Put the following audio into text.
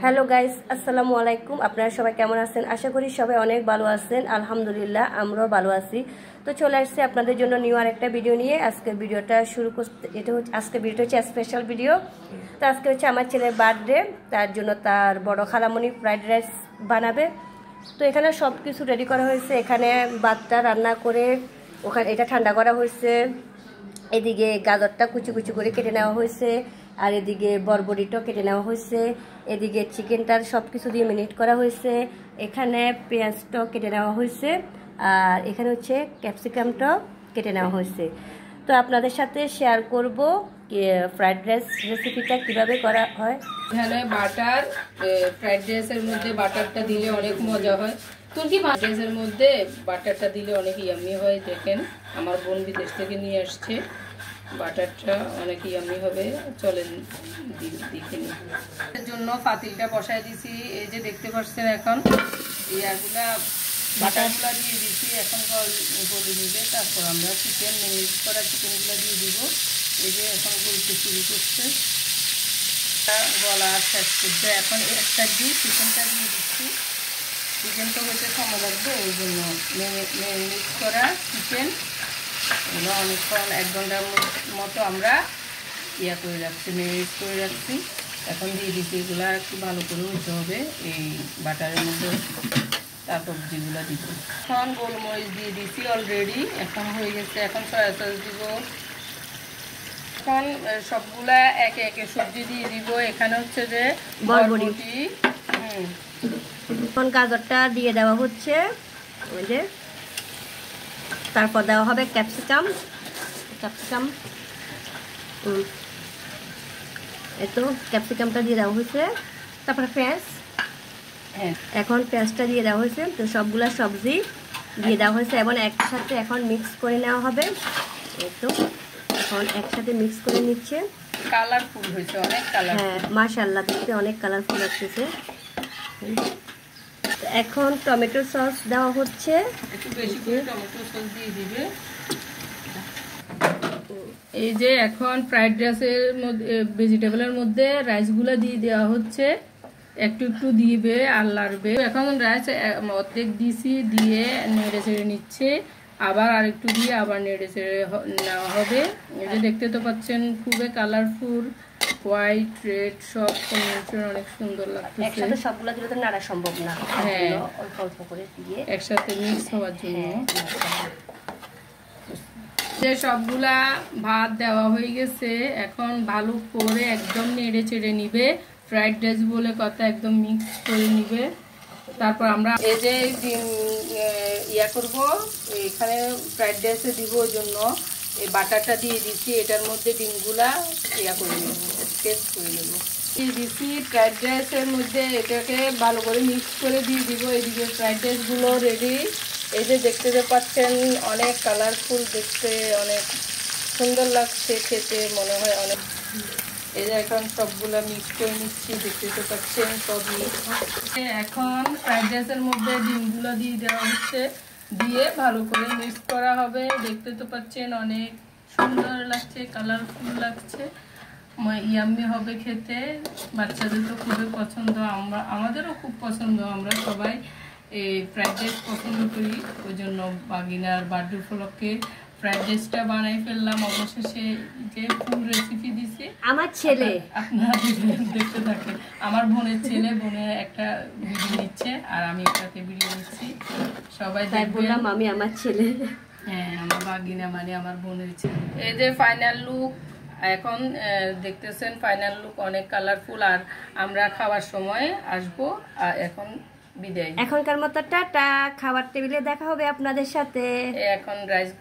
Hello guys, আসসালামু আলাইকুম। আপনারা সবাই কেমন আছেন? আশা করি সবাই অনেক ভালো আছেন। আলহামদুলিল্লাহ, আমরাও ভালো আছি। তো চলে আসছি আপনাদের জন্য নিউ আর একটা ভিডিও নিয়ে। আজকের ভিডিওটা শুরু করতে আজকের ভিডিওটা হচ্ছে স্পেশাল ভিডিও। তো আজকে হচ্ছে আমার ছেলের বার্থডে, তার জন্য তার বড় খালামণি ফ্রাইড রাইস বানাবে। তো এখানে সব কিছু রেডি করা হয়েছে। এখানে ভাতটা রান্না করে ওখানে এটা ঠান্ডা করা হয়েছে। এদিকে গাজরটা কুচি কুচি করে কেটে নেওয়া হয়েছে, আর এদিকে বরবটিটাও কেটে নেওয়া হয়েছে। এদিকে চিকেনটার সব কিছু দিয়ে ম্যারিনেট করা হয়েছে। এখানে পেঁয়াজটাও কেটে নেওয়া হয়েছে, আর এখানে হচ্ছে ক্যাপসিকামটাও কেটে নেওয়া হয়েছে। তো আপনাদের সাথে শেয়ার করব ফ্রাইড রাইস রেসিপিটা কিভাবে করা হয়। এখানে বাটার, ফ্রাইড রাইসের মধ্যে বাটারটা দিলে অনেক মজা হয়। তুর্কি ফ্রাইড রাইসের মধ্যে বাটারটা দিলে অনেক ইয়ামি হয়। দেখেন, আমার বোন বিদেশ থেকে নিয়ে আসছে, বাটারটা অনেক ইয়ামি হবে। চলেন দেখে নিই। এর জন্য পাতিলটা বসায় দিছি। এই যে দেখতে পাচ্ছেন, এখন ইয়াগুলা বাটারগুলা দিয়ে দিছি। এখন গলে নিবে, তারপর আমরা চিকেন ম্যারিনেট করা চিকেনগুলো দিয়ে দিব। এই যে এখন গলতে শুরু করছে, গলা শেষ করছে। এখন এক সাইড দিয়ে চিকেনটা দিয়ে দিচ্ছি। চিকেনটা হচ্ছে সময় লাগবে, ওই জন্য ম্যারিনেট করা চিকেন এগুলো অনেকক্ষণ 1 ঘন্টার মতো আমরা করে রাখছি, ম্যারিনেট করে রাখছি। এখন দিয়ে দিচ্ছি, এগুলো একটু ভালো করে হতে হবে এই বাটারের মধ্যে। তারপর যেগুলো দিব, এখন গোলমরিচ দিয়ে দিচ্ছি অলরেডি, এখন হয়ে গেছে। এখন সয়া সস দিব। এখন সবগুলা একে একে সবজি দিয়ে দিব। এখানে হচ্ছে যে বরবটি, এখন গাজরটা দিয়ে দেওয়া হচ্ছে, ওই যে তারপর দেওয়া হবে ক্যাপসিকাম। এতো ক্যাপসিকামটা দিয়ে দেওয়া হয়েছে। তারপরে পেঁয়াজ, এখন পেঁয়াজটা দিয়ে দেওয়া হয়েছে। তো সবগুলা সবজি দিয়ে দেওয়া হয়েছে এবং একসাথে এখন মিক্স করে নেওয়া হবে। তো এখন একসাথে মিক্স করে নিচ্ছে। কালারফুল হয়েছে, অনেক কালার। হ্যাঁ, মাশাআল্লাহ, দেখতে অনেক কালারফুল লাগতেছে। এখন টমেটো সস দেওয়া হচ্ছে, একটু বেশি করে টমেটো সস দিয়ে দিবে। এই যে এখন ফ্রাইড রাইসের মধ্যে ভেজিটেবলের মধ্যে রাইসগুলো দিয়ে দেওয়া হচ্ছে। একটু একটু দিবে আর লাড়বে। এখন রাইস অর্ধেক দিছি, দিয়ে নেড়ে চেড়ে নিচ্ছে। আবার আরেকটু দিয়ে আবার নেড়ে চেড়ে নেওয়া হবে। এই যে দেখতে তো পাচ্ছেন, খুবই কালারফুল, হোয়াইট রেড সব কম্বিনেশন অনেক সুন্দর লাগছে। একসাথে সবগুলো দিলে তো নাড়া সম্ভব না, হ্যাঁ, অল্প অল্প করে দিয়ে একসাথে মিক্স হওয়ার জন্য। যে সবগুলা ভাত দেওয়া হয়ে গেছে, এখন ভালো করে একদম নেড়ে চেড়ে নিবে। ফ্রাইড রাইস বলে কথা, একদম মিক্স করে নিবে। তারপর আমরা এই যে করব, এখানে ফ্রাইড রাইসে দিব, ওই জন্য এই বাটারটা দিয়ে দিচ্ছি। এটার মধ্যে ডিমগুলা করে নেব, পেস্ট করে নেব। দিয়ে দিচ্ছি ফ্রাইড রাইসের মধ্যে, এটাকে ভালো করে মিক্স করে দিয়ে দিব। এদিকে ফ্রাইড রাইসগুলো রেডি। এই যে দেখতে পাচ্ছেন, অনেক কালারফুল, দেখতে অনেক সুন্দর লাগছে, খেতে মনে হয় অনেক। এই যে এখন সবগুলো মিক্স করে নিচ্ছি, দেখতে পাচ্ছেন সব মিক্স। এখন ফ্রাইড রাইসের মধ্যে ডিমগুলো দিয়ে দেওয়া হচ্ছে, দিয়ে ভালো করে মিক্স করা হবে। দেখতে তো পাচ্ছেন অনেক সুন্দর লাগছে, কালারফুল লাগছে, ইয়াম্মি হবে খেতে। বাচ্চাদের তো খুবই পছন্দ, আমাদেরও খুব পছন্দ। আমরা সবাই এই ফ্রাইড রাইস পছন্দ করি, ওই জন্য বাগিনার বার্থডে উপলক্ষে ফ্রাইড রাইসটা বানাই ফেললাম। অবশেষে যে ফুল রেসিপি দিছি আমার ছেলে, আপনারা দেখতে থাকেন। আমার বোনের ছেলে, বোনের একটা ভিডিও নিচ্ছে আর আমি একটাতে ভিডিও নিচ্ছি। সবাই বললাম আমি আমার ছেলে। হ্যাঁ, আমার বাগিনা মানে আমার বোনের ছেলে। এই যে ফাইনাল লুক, এখন দেখতেছেন ফাইনাল লুক অনেক কালারফুল। আর আমরা খাওয়ার সময় আসবো। আর এখন বিদায়, এখনকার মতো টাটা। খাবার টেবিলে দেখা হবে আপনাদের সাথে। এখন রাইস